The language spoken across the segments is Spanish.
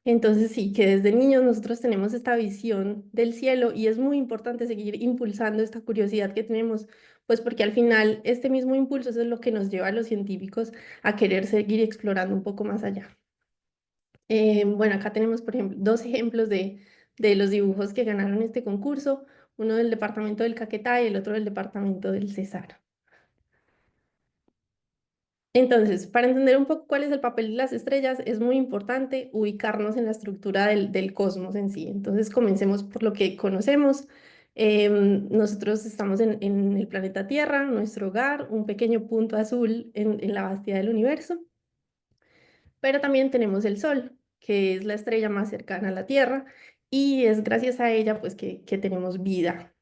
Entonces sí, que desde niños nosotros tenemos esta visión del cielo y es muy importante seguir impulsando esta curiosidad que tenemos, pues porque al final este mismo impulso eso es lo que nos lleva a los científicos a querer seguir explorando un poco más allá. Bueno, acá tenemos, por ejemplo, dos ejemplos de los dibujos que ganaron este concurso, uno del departamento del Caquetá y el otro del departamento del Cesar. Entonces, para entender un poco cuál es el papel de las estrellas, es muy importante ubicarnos en la estructura del cosmos en sí. Entonces, comencemos por lo que conocemos. Nosotros estamos en el planeta Tierra, nuestro hogar, un pequeño punto azul en la vastedad del universo, pero también tenemos el Sol, que es la estrella más cercana a la Tierra, y es gracias a ella pues que tenemos vida.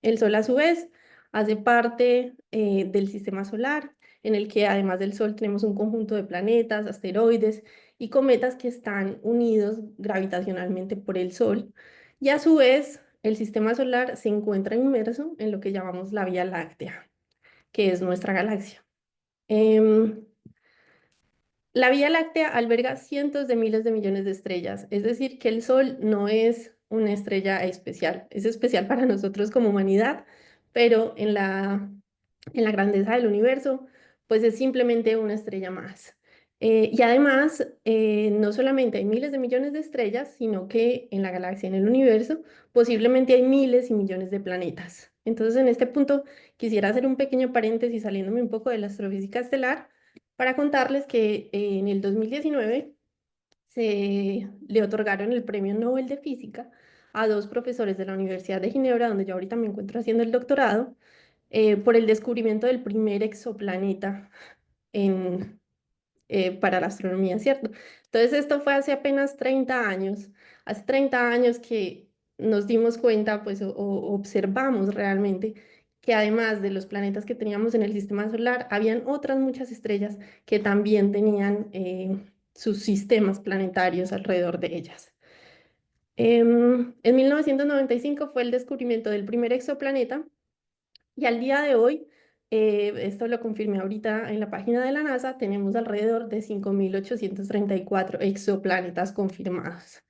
El Sol, a su vez, hace parte del sistema solar, en el que además del Sol tenemos un conjunto de planetas, asteroides y cometas que están unidos gravitacionalmente por el Sol. Y a su vez, el sistema solar se encuentra inmerso en lo que llamamos la Vía Láctea, que es nuestra galaxia. Em, la Vía Láctea alberga cientos de miles de millones de estrellas, es decir, que el Sol no es una estrella especial, es especial para nosotros como humanidad, pero en la grandeza del universo, pues es simplemente una estrella más. Y además, no solamente hay miles de millones de estrellas, sino que en la galaxia, en el universo, posiblemente hay miles y millones de planetas. Entonces, en este punto, quisiera hacer un pequeño paréntesis saliéndome un poco de la astrofísica estelar para contarles que en el 2019 se le otorgaron el Premio Nobel de Física a dos profesores de la Universidad de Ginebra, donde yo ahorita me encuentro haciendo el doctorado, por el descubrimiento del primer exoplaneta en, para la astronomía, ¿cierto? Entonces esto fue hace apenas 30 años, hace 30 años que nos dimos cuenta, pues, o observamos realmente que además de los planetas que teníamos en el sistema solar, habían otras muchas estrellas que también tenían sus sistemas planetarios alrededor de ellas. En 1995 fue el descubrimiento del primer exoplaneta y al día de hoy, esto lo confirmé ahorita en la página de la NASA, tenemos alrededor de 5.834 exoplanetas confirmados.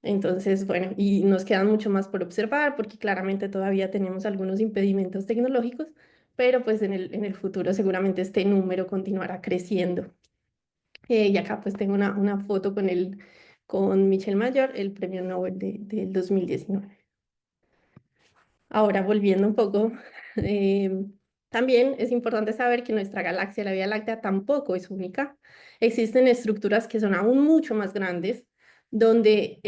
Entonces, bueno, y nos quedan mucho más por observar porque claramente todavía tenemos algunos impedimentos tecnológicos, pero pues en el futuro seguramente este número continuará creciendo. Y acá pues tengo una foto con Michel Mayor, el premio Nobel del 2019. Ahora, volviendo un poco, también es importante saber que nuestra galaxia, la Vía Láctea, tampoco es única. Existen estructuras que son aún mucho más grandes, donde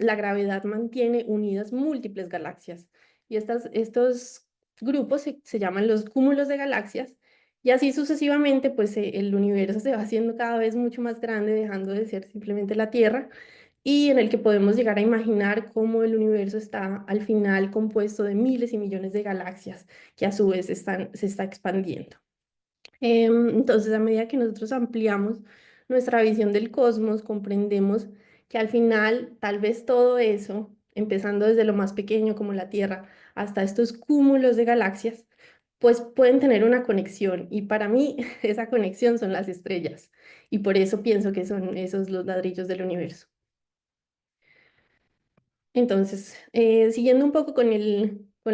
la gravedad mantiene unidas múltiples galaxias. Y estos grupos se llaman los cúmulos de galaxias, y así sucesivamente, pues el universo se va haciendo cada vez mucho más grande, dejando de ser simplemente la Tierra y en el que podemos llegar a imaginar cómo el universo está al final compuesto de miles y millones de galaxias que a su vez se está expandiendo. Entonces, a medida que nosotros ampliamos nuestra visión del cosmos, comprendemos que al final tal vez todo eso, empezando desde lo más pequeño como la Tierra hasta estos cúmulos de galaxias, pues pueden tener una conexión y para mí esa conexión son las estrellas y por eso pienso que son esos los ladrillos del universo. Entonces, siguiendo un poco con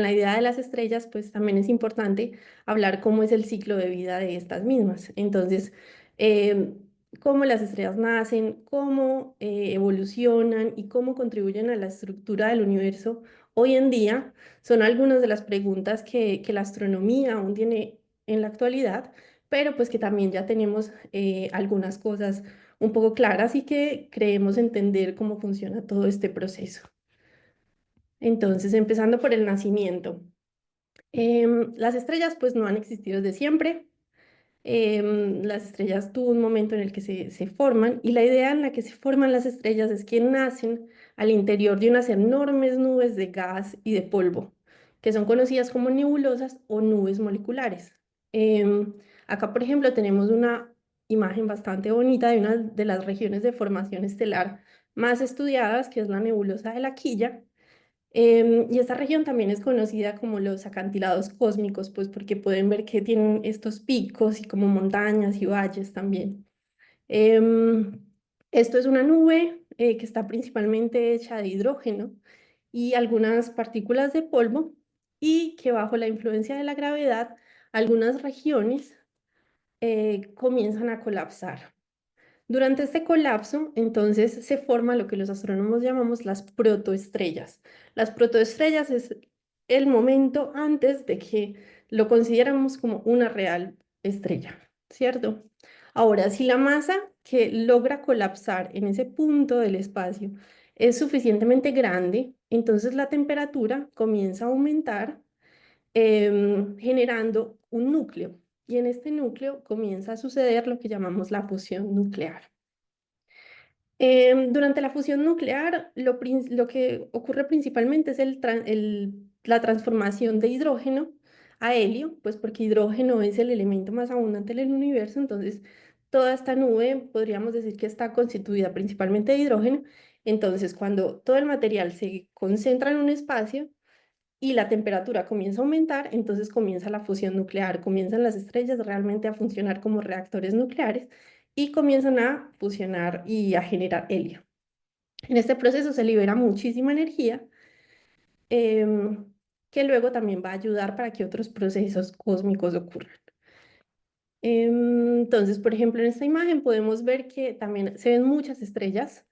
la idea de las estrellas, pues también es importante hablar cómo es el ciclo de vida de estas mismas. Entonces, em, cómo las estrellas nacen, cómo evolucionan y cómo contribuyen a la estructura del universo hoy en día, son algunas de las preguntas que la astronomía aún tiene en la actualidad, pero pues que también ya tenemos algunas cosas un poco claras y que creemos entender cómo funciona todo este proceso. Entonces, empezando por el nacimiento. Las estrellas pues no han existido desde siempre. Las estrellas tuvo un momento en el que se forman y la idea en la que se forman las estrellas es que nacen al interior de unas enormes nubes de gas y de polvo, que son conocidas como nebulosas o nubes moleculares. Em, Acá, por ejemplo, tenemos una imagen bastante bonita de una de las regiones de formación estelar más estudiadas, que es la nebulosa de la Quilla. Y esta región también es conocida como los acantilados cósmicos, pues porque pueden ver que tienen estos picos y como montañas y valles también. Em, Esto es una nube que está principalmente hecha de hidrógeno y algunas partículas de polvo, y que bajo la influencia de la gravedad, algunas regiones comienzan a colapsar. Durante este colapso, entonces, se forma lo que los astrónomos llamamos las protoestrellas. Las protoestrellas es el momento antes de que lo consideramos como una real estrella, ¿cierto? Ahora, si la masa que logra colapsar en ese punto del espacio es suficientemente grande, entonces la temperatura comienza a aumentar, generando un núcleo. Y en este núcleo comienza a suceder lo que llamamos la fusión nuclear. Durante la fusión nuclear, lo que ocurre principalmente es la transformación de hidrógeno a helio, pues porque hidrógeno es el elemento más abundante en el universo, entonces toda esta nube podríamos decir que está constituida principalmente de hidrógeno. Entonces, cuando todo el material se concentra en un espacio y la temperatura comienza a aumentar, entonces comienza la fusión nuclear, comienzan las estrellas realmente a funcionar como reactores nucleares y comienzan a fusionar y a generar helio. En este proceso se libera muchísima energía, em, que luego también va a ayudar para que otros procesos cósmicos ocurran. Entonces, por ejemplo, en esta imagen podemos ver que también se ven muchas estrellas.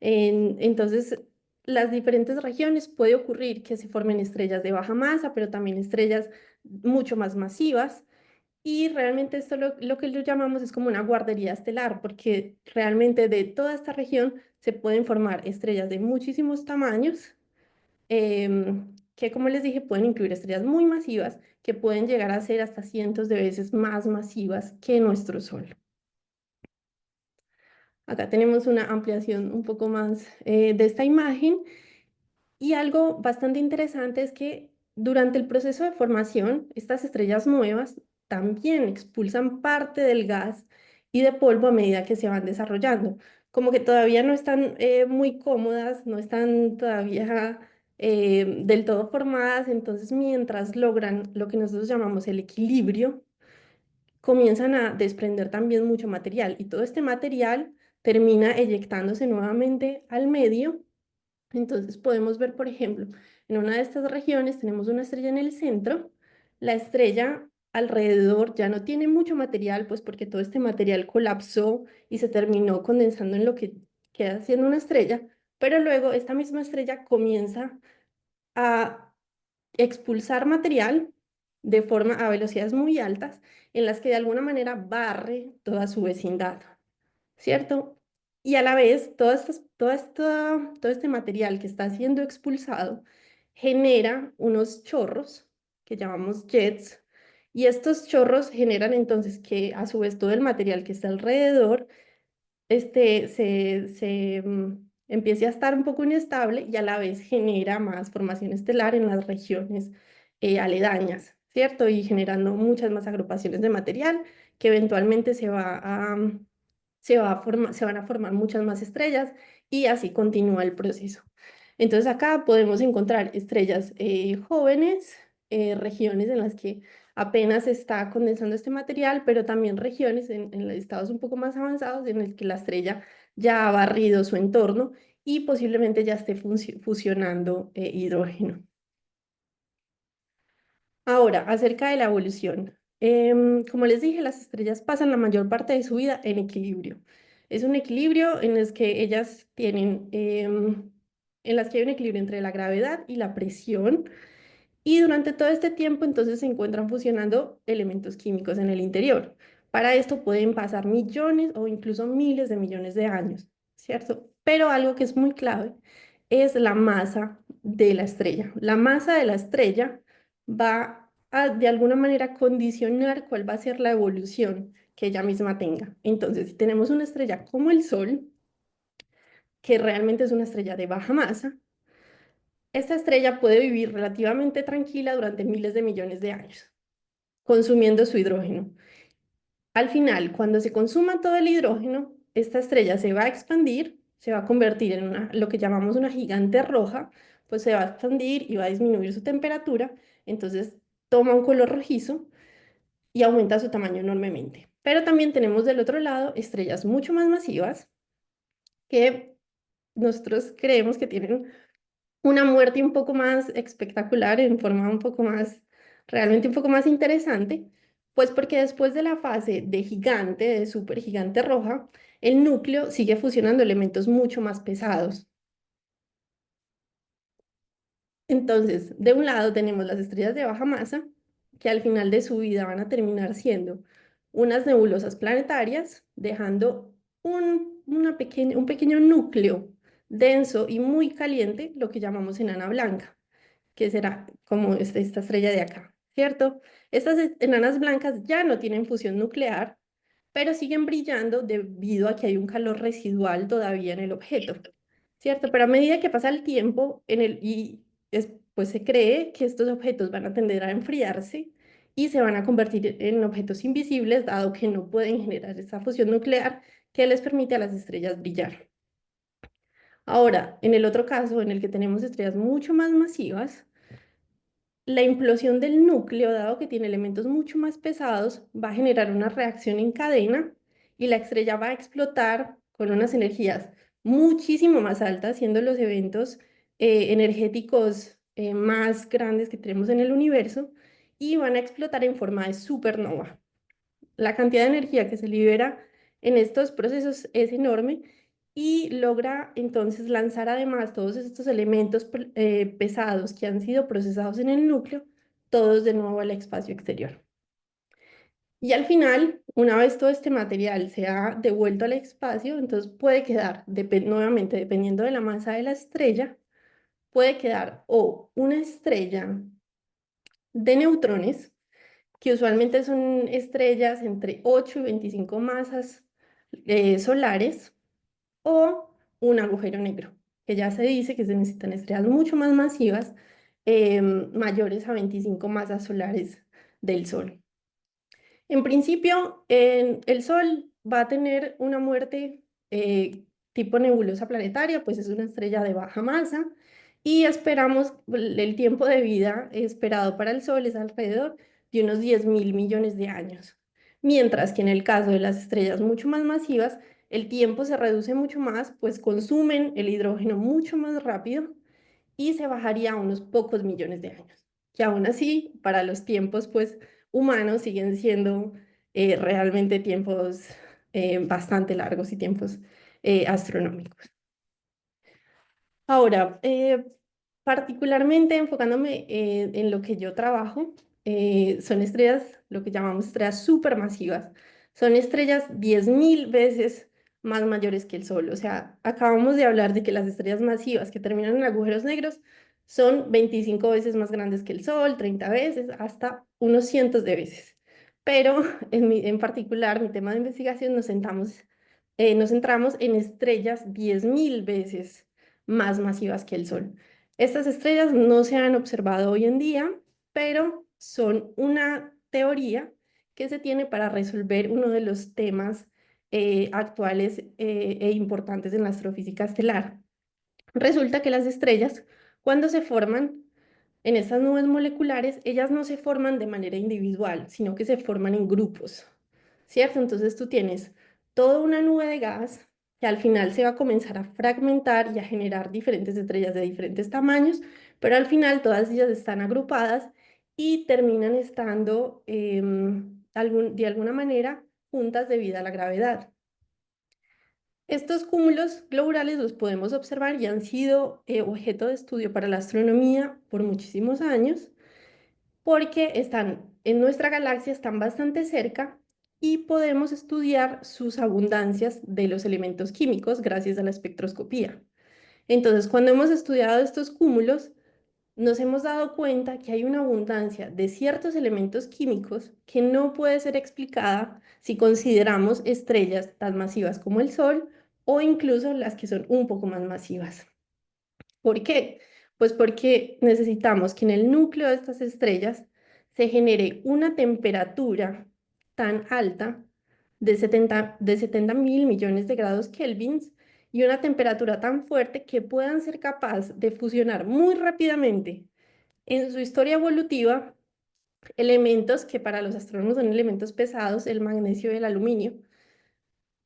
Entonces, las diferentes regiones puede ocurrir que se formen estrellas de baja masa, pero también estrellas mucho más masivas. Y realmente esto lo que lo llamamos es como una guardería estelar, porque realmente de toda esta región se pueden formar estrellas de muchísimos tamaños, que como les dije, pueden incluir estrellas muy masivas, que pueden llegar a ser hasta cientos de veces más masivas que nuestro Sol. Acá tenemos una ampliación un poco más de esta imagen. Y algo bastante interesante es que durante el proceso de formación, estas estrellas nuevas también expulsan parte del gas y de polvo a medida que se van desarrollando. Como que todavía no están muy cómodas, no están todavía del todo formadas, entonces mientras logran lo que nosotros llamamos el equilibrio, comienzan a desprender también mucho material, y todo este material termina eyectándose nuevamente al medio. Entonces podemos ver, por ejemplo, en una de estas regiones tenemos una estrella en el centro. La estrella alrededor ya no tiene mucho material, pues porque todo este material colapsó y se terminó condensando en lo que queda siendo una estrella, pero luego esta misma estrella comienza a expulsar material de forma a velocidades muy altas, en las que de alguna manera barre toda su vecindad, ¿cierto? Y a la vez, todo este material que está siendo expulsado genera unos chorros que llamamos jets, y estos chorros generan entonces que a su vez todo el material que está alrededor empiece a estar un poco inestable, y a la vez genera más formación estelar en las regiones aledañas, ¿cierto? Y generando muchas más agrupaciones de material que eventualmente se van a formar muchas más estrellas, y así continúa el proceso. Entonces acá podemos encontrar estrellas jóvenes, regiones en las que apenas se está condensando este material, pero también regiones en estados un poco más avanzados en el que la estrella ya ha barrido su entorno y posiblemente ya esté fusionando hidrógeno. Ahora, acerca de la evolución. Como les dije, las estrellas pasan la mayor parte de su vida en equilibrio. Es un equilibrio en el que ellas tienen, en las que hay un equilibrio entre la gravedad y la presión, y durante todo este tiempo entonces se encuentran fusionando elementos químicos en el interior. Para esto pueden pasar millones o incluso miles de millones de años, ¿cierto? Pero algo que es muy clave es la masa de la estrella. La masa de la estrella va a de alguna manera condicionar cuál va a ser la evolución que ella misma tenga. Entonces, si tenemos una estrella como el Sol, que realmente es una estrella de baja masa, esta estrella puede vivir relativamente tranquila durante miles de millones de años, consumiendo su hidrógeno. Al final, cuando se consuma todo el hidrógeno, esta estrella se va a expandir, se va a convertir en lo que llamamos una gigante roja, pues se va a expandir y va a disminuir su temperatura, entonces toma un color rojizo y aumenta su tamaño enormemente. Pero también tenemos del otro lado estrellas mucho más masivas que nosotros creemos que tienen una muerte un poco más espectacular, en forma un poco más, realmente un poco más interesante, pues porque después de la fase de gigante, de supergigante roja, el núcleo sigue fusionando elementos mucho más pesados. Entonces, de un lado tenemos las estrellas de baja masa, que al final de su vida van a terminar siendo unas nebulosas planetarias, dejando un pequeño núcleo denso y muy caliente, lo que llamamos enana blanca, que será como esta estrella de acá, ¿cierto? Estas enanas blancas ya no tienen fusión nuclear, pero siguen brillando debido a que hay un calor residual todavía en el objeto, ¿cierto? Pero a medida que pasa el tiempo pues se cree que estos objetos van a tender a enfriarse y se van a convertir en objetos invisibles, dado que no pueden generar esa fusión nuclear que les permite a las estrellas brillar. Ahora, en el otro caso, en el que tenemos estrellas mucho más masivas, la implosión del núcleo, dado que tiene elementos mucho más pesados, va a generar una reacción en cadena y la estrella va a explotar con unas energías muchísimo más altas, siendo los eventos energéticos más grandes que tenemos en el universo, y van a explotar en forma de supernova. La cantidad de energía que se libera en estos procesos es enorme y logra entonces lanzar además todos estos elementos pesados que han sido procesados en el núcleo, todos de nuevo al espacio exterior. Y al final, una vez todo este material se ha devuelto al espacio, entonces puede quedar, nuevamente dependiendo de la masa de la estrella, puede quedar o una estrella de neutrones, que usualmente son estrellas entre 8 y 25 masas solares, o un agujero negro, que ya se dice que se necesitan estrellas mucho más masivas, mayores a 25 masas solares del Sol. En principio, el Sol va a tener una muerte tipo nebulosa planetaria, pues es una estrella de baja masa y esperamos, el tiempo de vida esperado para el Sol es alrededor de unos 10.000 millones de años. Mientras que en el caso de las estrellas mucho más masivas, el tiempo se reduce mucho más, pues consumen el hidrógeno mucho más rápido y se bajaría a unos pocos millones de años, que aún así, para los tiempos pues humanos siguen siendo realmente tiempos bastante largos y tiempos astronómicos. Ahora, particularmente enfocándome en lo que yo trabajo, son estrellas, lo que llamamos estrellas supermasivas. Son estrellas 10.000 veces más mayores que el Sol. O sea, acabamos de hablar de que las estrellas masivas que terminan en agujeros negros son 25 veces más grandes que el Sol, 30 veces, hasta unos cientos de veces. Pero en particular, mi tema de investigación nos centramos en estrellas 10.000 veces más masivas que el Sol. Estas estrellas no se han observado hoy en día, pero son una teoría que se tiene para resolver uno de los temas actuales e importantes en la astrofísica estelar. Resulta que las estrellas, cuando se forman en estas nubes moleculares, ellas no se forman de manera individual, sino que se forman en grupos, ¿cierto? Entonces tú tienes toda una nube de gas que al final se va a comenzar a fragmentar y a generar diferentes estrellas de diferentes tamaños, pero al final todas ellas están agrupadas y terminan estando de alguna manera juntas debido a la gravedad. Estos cúmulos globulares los podemos observar y han sido objeto de estudio para la astronomía por muchísimos años porque están en nuestra galaxia, están bastante cerca y podemos estudiar sus abundancias de los elementos químicos gracias a la espectroscopía. Entonces, cuando hemos estudiado estos cúmulos, nos hemos dado cuenta que hay una abundancia de ciertos elementos químicos que no puede ser explicada si consideramos estrellas tan masivas como el Sol o incluso las que son un poco más masivas. ¿Por qué? Pues porque necesitamos que en el núcleo de estas estrellas se genere una temperatura tan alta de 70.000 millones de grados kelvins y una temperatura tan fuerte que puedan ser capaces de fusionar muy rápidamente en su historia evolutiva elementos que para los astrónomos son elementos pesados, el magnesio y el aluminio,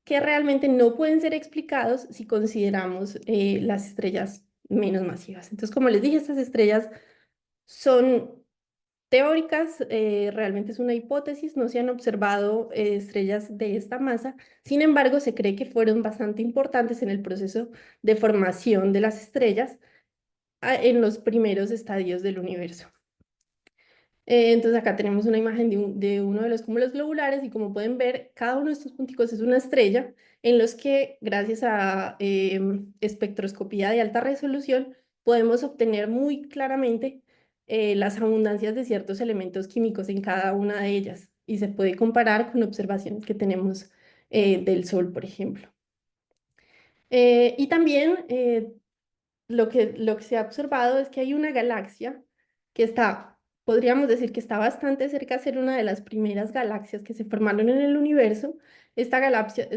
que realmente no pueden ser explicados si consideramos las estrellas menos masivas. Entonces, como les dije, estas estrellas son teóricas, realmente es una hipótesis, no se han observado estrellas de esta masa, sin embargo, se cree que fueron bastante importantes en el proceso de formación de las estrellas en los primeros estadios del universo. Entonces acá tenemos una imagen de uno de los cúmulos globulares y como pueden ver, cada uno de estos punticos es una estrella en los que gracias a espectroscopía de alta resolución podemos obtener muy claramente las abundancias de ciertos elementos químicos en cada una de ellas y se puede comparar con observaciones que tenemos del Sol, por ejemplo. Y también lo que se ha observado es que hay una galaxia que está, podríamos decir que está bastante cerca de ser una de las primeras galaxias que se formaron en el universo. Esta galaxia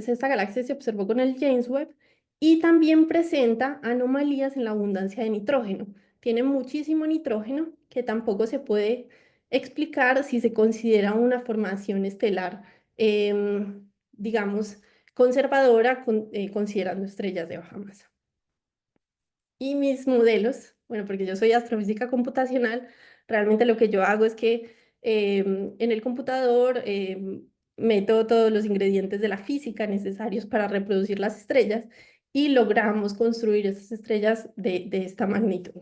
se observó con el James Webb y también presenta anomalías en la abundancia de nitrógeno. Tiene muchísimo nitrógeno que tampoco se puede explicar si se considera una formación estelar, digamos, conservadora, considerando estrellas de baja masa. Y mis modelos, bueno, porque yo soy astrofísica computacional, realmente lo que yo hago es que en el computador meto todos los ingredientes de la física necesarios para reproducir las estrellas y logramos construir esas estrellas de esta magnitud.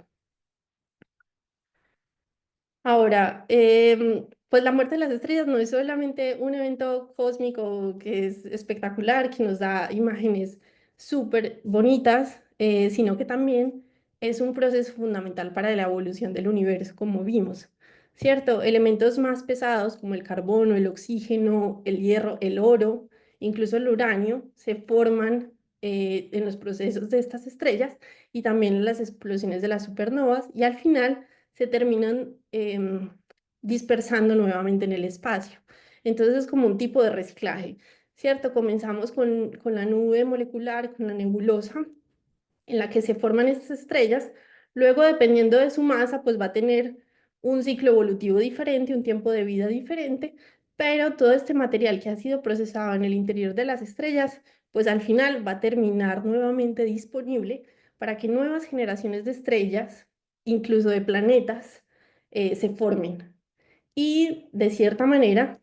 Ahora, pues la muerte de las estrellas no es solamente un evento cósmico que es espectacular, que nos da imágenes súper bonitas, sino que también es un proceso fundamental para la evolución del universo, como vimos, ¿cierto? Elementos más pesados como el carbono, el oxígeno, el hierro, el oro, incluso el uranio, se forman en los procesos de estas estrellas y también en las explosiones de las supernovas y al final se terminan dispersando nuevamente en el espacio. Entonces es como un tipo de reciclaje, ¿cierto? Comenzamos con la nube molecular, con la nebulosa, en la que se forman estas estrellas. Luego, dependiendo de su masa, pues va a tener un ciclo evolutivo diferente, un tiempo de vida diferente, pero todo este material que ha sido procesado en el interior de las estrellas, pues al final va a terminar nuevamente disponible para que nuevas generaciones de estrellas, incluso de planetas, se formen. Y de cierta manera,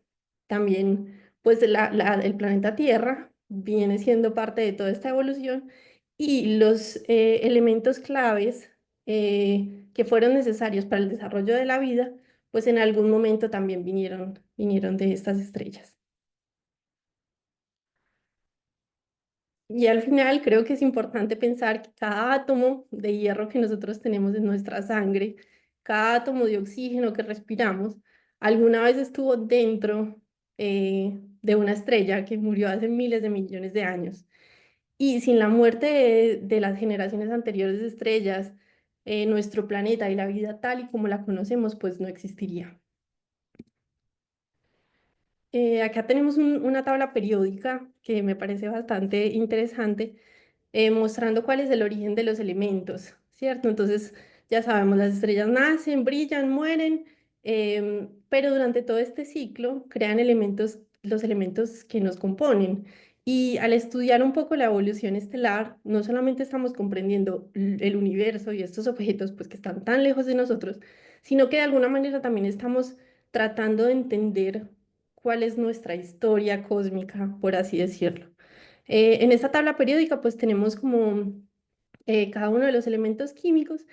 también, pues el planeta Tierra viene siendo parte de toda esta evolución y los elementos claves que fueron necesarios para el desarrollo de la vida, pues en algún momento también vinieron de estas estrellas. Y al final creo que es importante pensar que cada átomo de hierro que nosotros tenemos en nuestra sangre, cada átomo de oxígeno que respiramos, alguna vez estuvo dentro de una estrella que murió hace miles de millones de años. Y sin la muerte de las generaciones anteriores de estrellas, nuestro planeta y la vida tal y como la conocemos, pues no existiría. Acá tenemos una tabla periódica que me parece bastante interesante, mostrando cuál es el origen de los elementos, ¿cierto? Entonces, ya sabemos, las estrellas nacen, brillan, mueren, pero durante todo este ciclo crean elementos, los elementos que nos componen. Y al estudiar un poco la evolución estelar, no solamente estamos comprendiendo el universo y estos objetos pues, que están tan lejos de nosotros, sino que de alguna manera también estamos tratando de entender cuál es nuestra historia cósmica, por así decirlo. En esta tabla periódica pues tenemos como cada uno de los elementos químicos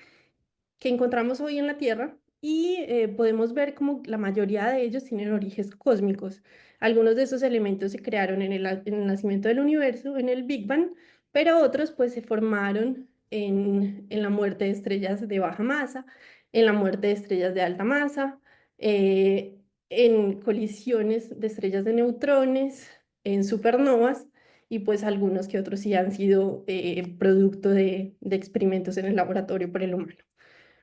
que encontramos hoy en la Tierra y podemos ver como la mayoría de ellos tienen orígenes cósmicos. Algunos de esos elementos se crearon en el nacimiento del universo, en el Big Bang, pero otros pues se formaron en la muerte de estrellas de baja masa, en la muerte de estrellas de alta masa, eh, en colisiones de estrellas de neutrones, en supernovas y pues algunos que otros sí han sido producto de experimentos en el laboratorio por el humano.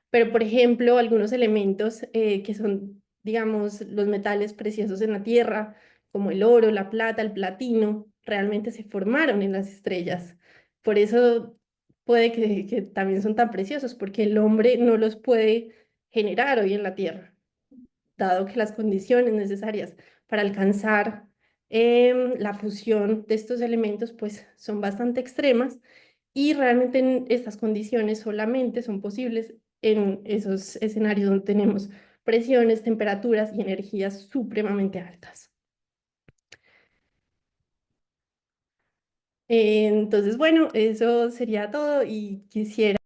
Pero, por ejemplo, algunos elementos que son, digamos, los metales preciosos en la Tierra, como el oro, la plata, el platino, realmente se formaron en las estrellas. Por eso puede que también son tan preciosos, porque el hombre no los puede generar hoy en la Tierra, dado que las condiciones necesarias para alcanzar La fusión de estos elementos pues son bastante extremas y realmente en estas condiciones solamente son posibles en esos escenarios donde tenemos presiones, temperaturas y energías supremamente altas. Entonces, bueno, eso sería todo y quisiera